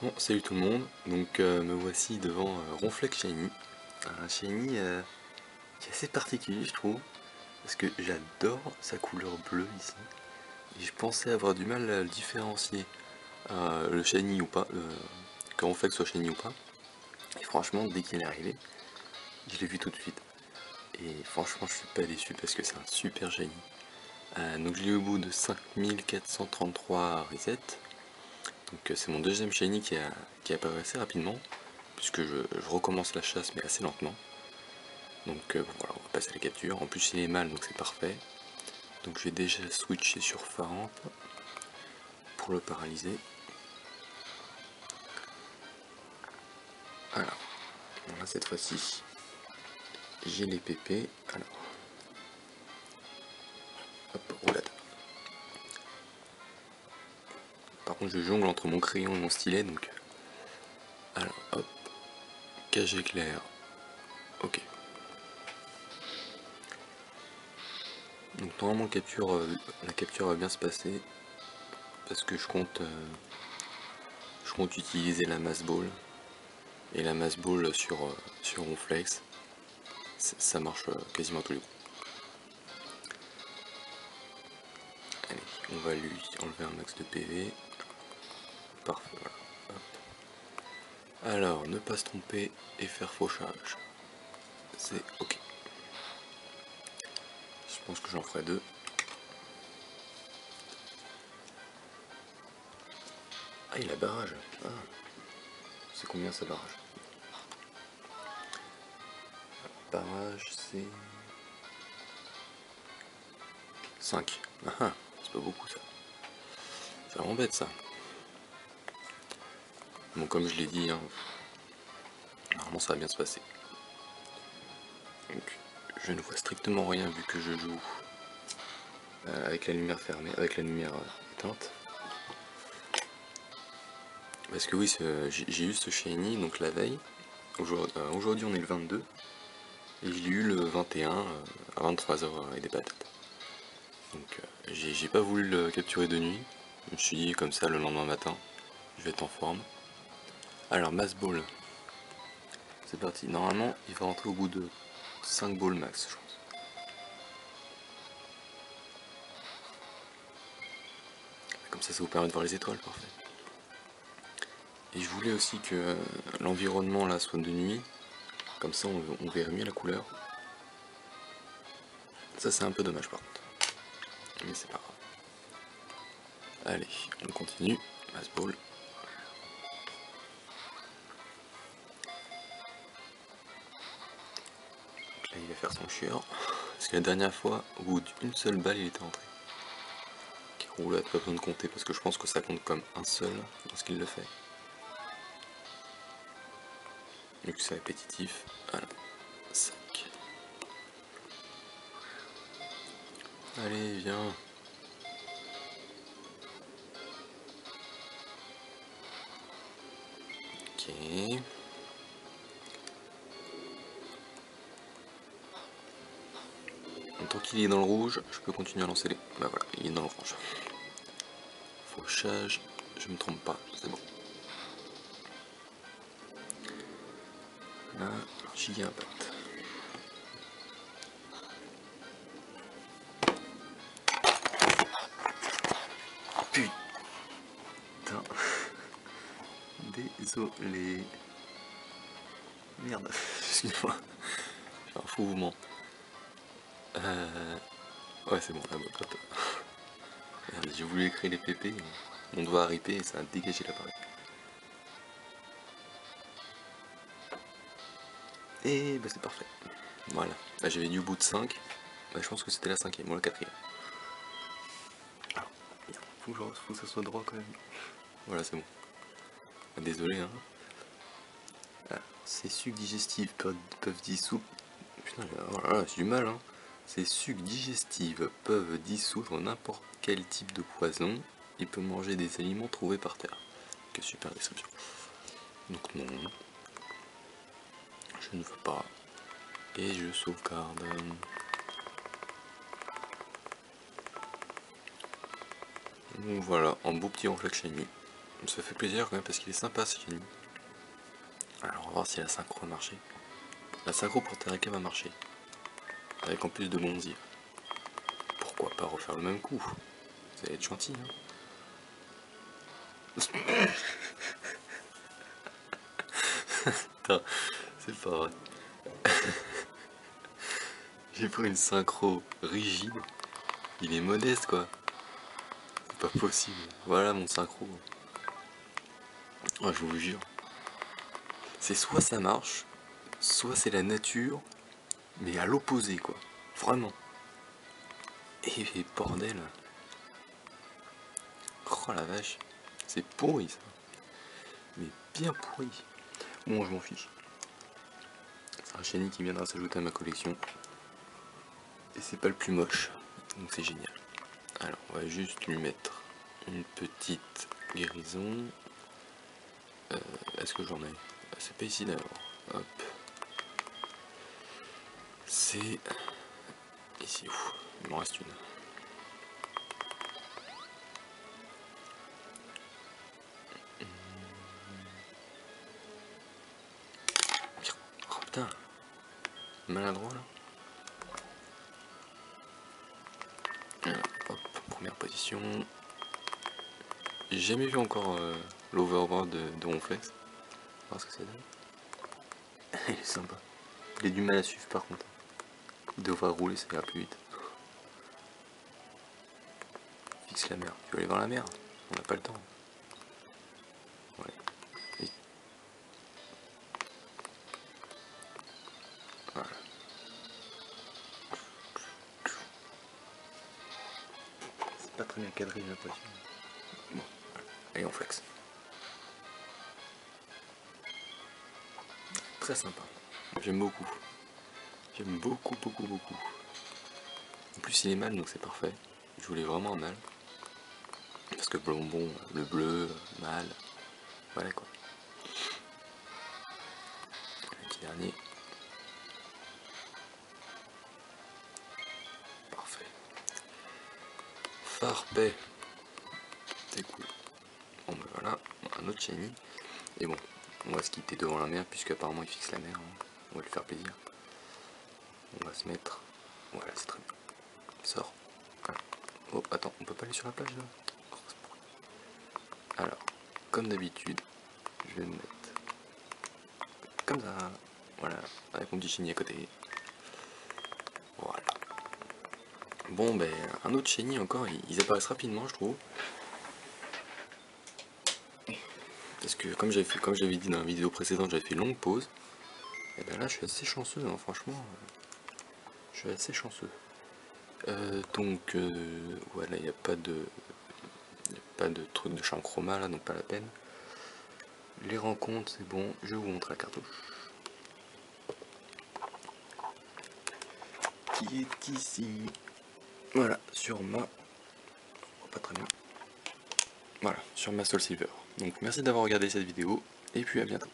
Bon, salut tout le monde, donc me voici devant Ronflex Shiny, un Shiny qui est assez particulier je trouve, parce que j'adore sa couleur bleue ici, et je pensais avoir du mal à le différencier, le Shiny ou pas, que Ronflex soit Shiny ou pas, et franchement dès qu'il est arrivé, je l'ai vu tout de suite, et franchement je suis pas déçu parce que c'est un super Shiny. Donc je l'ai eu au bout de 5433 resets, donc c'est mon deuxième Shiny qui apparaît assez rapidement, puisque je recommence la chasse mais assez lentement. Donc bon, voilà, on va passer à la capture. En plus il est mal donc c'est parfait. Donc j'ai déjà switché sur Faramp pour le paralyser. Alors, là cette fois-ci j'ai les PP. Alors, hop, roulade. Par contre je jongle entre mon crayon et mon stylet donc. Alors hop, cage éclair. Ok. Donc normalement la capture va bien se passer. Parce que je compte utiliser la mass ball. Et la mass ball sur Ronflex. Ça marche quasiment tous les coups. Allez, on va lui enlever un max de PV. Parfait, voilà. Hop. Alors, ne pas se tromper et faire fauchage. C'est ok. Je pense que j'en ferai deux. Ah, il a barrage. Ah. C'est combien ça barrage? Barrage, c'est 5. Ah, c'est pas beaucoup ça. C'est vraiment bête ça. Bon, comme je l'ai dit, hein, normalement ça va bien se passer. Donc, je ne vois strictement rien vu que je joue avec la lumière fermée, avec la lumière éteinte. Parce que oui, j'ai eu ce shiny donc la veille. Aujourd'hui on est le 22. Et je l'ai eu le 21 à 23h et des patates. Donc j'ai pas voulu le capturer de nuit. Je me suis dit comme ça le lendemain matin, je vais être en forme. Alors mass ball, c'est parti. Normalement il va rentrer au bout de 5 balls max je pense. Comme ça vous permet de voir les étoiles, parfait. Et je voulais aussi que l'environnement là soit de nuit. Comme ça on verrait mieux la couleur. Ça c'est un peu dommage par contre. Mais c'est pas grave. Allez, on continue. Mass ball. Là il va faire son chieur. Parce que la dernière fois, au bout d'une seule balle il était rentré. Oula, pas besoin de compter parce que je pense que ça compte comme un seul lorsqu'il le fait. Vu que c'est répétitif. Voilà. 5. Allez, viens. Ok. Tant qu'il est dans le rouge, je peux continuer à lancer les. Bah voilà, il est dans le rouge. Fauchage, je me trompe pas, c'est bon. Là, giga impact. Putain. Désolé. Merde, excuse-moi. J'ai un faux mouvement. Ouais, c'est bon, là, bon, hop. Merde, j'ai voulu écrire les PP, mon doigt a ripé et ça a dégagé l'appareil. Et bah c'est parfait. Voilà. Là j'avais dit au bout de 5. Bah, je pense que c'était la cinquième ou la quatrième. Ah, faut que ça soit droit quand même. Voilà, c'est bon. Désolé hein. Ah, ces sucs digestifs peuvent dissoudre. Putain, voilà, j'ai du mal hein. Ces sucs digestifs peuvent dissoudre n'importe quel type de poison. Il peut manger des aliments trouvés par terre. Quelle super description. Donc non. Je ne veux pas. Et je sauvegarde. Donc voilà, un beau petit Ronflex Shiny. Ça fait plaisir quand même parce qu'il est sympa ce Shiny. Alors on va voir si la synchro a marché. La synchro pour Terrakia va marcher. Avec en plus de bondir. Pourquoi pas refaire le même coup? Ça va être gentil, hein. Putain, c'est pas vrai. J'ai pris une synchro rigide. Il est modeste quoi. C'est pas possible. Voilà mon synchro. Oh, je vous jure. C'est soit ça marche, soit c'est la nature, mais à l'opposé quoi. Vraiment. Et bordel. Oh la vache. C'est pourri ça. Mais bien pourri. Bon, je m'en fiche. C'est un Shiny qui viendra s'ajouter à ma collection. Et c'est pas le plus moche. Donc c'est génial. Alors, on va juste lui mettre une petite guérison. Est-ce que j'en ai? C'est pas ici d'abord. Hop. C'est ici. Ouf, il m'en reste une. Oh putain. Maladroit là. Alors, hop, première position. J'ai jamais vu encore l'overboard de Ronflex. On va voir ce que ça donne. Il est sympa. Il a du mal à suivre par contre. Il devrait rouler, ça ira plus vite. Fixe la mer. Tu veux aller voir la mer? On n'a pas le temps. Ouais. Et... Voilà. C'est pas très bien cadré, j'ai l'impression. Bon, allez, on flex. Très sympa. J'aime beaucoup. J'aime beaucoup, beaucoup, beaucoup. En plus, il est mâle, donc c'est parfait. Je voulais vraiment un mâle. Parce que bonbon, le bleu, mâle. Voilà quoi. Le petit dernier. Parfait. Farpet. C'est cool. Bon ben voilà, un autre Shiny. Et bon, on va se quitter devant la mer puisque apparemment il fixe la mer. Hein. On va lui faire plaisir. On va se mettre. Voilà, c'est très bien. Sors. Voilà. Oh, attends, on peut pas aller sur la plage là? Alors, comme d'habitude, je vais me mettre comme ça. Voilà, avec mon petit Shiny à côté. Voilà. Bon, ben, un autre Shiny encore, ils apparaissent rapidement, je trouve. Parce que comme j'avais dit dans la vidéo précédente, j'avais fait une longue pause. Et ben là, je suis assez chanceux, hein, franchement. Je suis assez chanceux. Donc, voilà, il n'y a pas de truc de champ chroma là, donc pas la peine. Les rencontres, c'est bon. Je vous montre la cartouche. Qui est ici? Voilà, sur ma... Oh, pas très bien. Voilà, sur ma Soul Silver. Donc merci d'avoir regardé cette vidéo, et puis à bientôt.